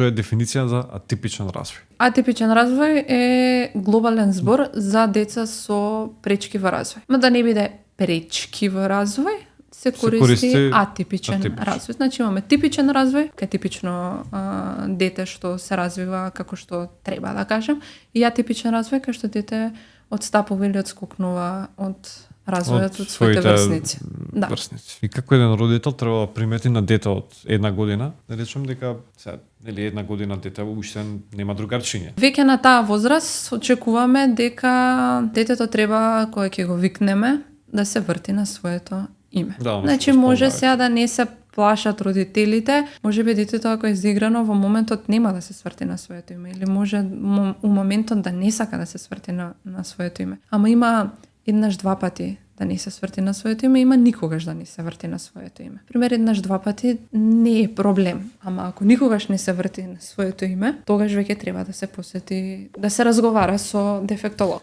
Што е дефиниција за атипичен развој? Атипичен развој е глобален збор за деца со пречки во развој. Но да не биде пречки во развој, се користи атипичен развој. Значи имаме типичен развој, кај типично дете што се развива како што треба да кажем, и атипичен развој кај што дете одстапува или одскокнува од развојот од своите врсници. Да. И како еден родител треба да примети на дете од 1 година, да речем дека или 1 година дете уште нема другарчиња. Веќе на таа возраст очекуваме дека детето треба, кога ќе го викнеме, да се врти на своето име. Да, значи може сега да не се плашат родителите, можеби детето ако е изиграно во моментот нема да се сврти на своето име или може у моментот да не сака да се сврти на своето име. Ама има еднаш два пати да не се сврти на своето име, има никогаш да не се врти на своето име. Пример, еднаш два пати не е проблем, ама ако никогаш не се врти на своето име, тогаш веќе треба да се посети, да се разговара со дефектолог.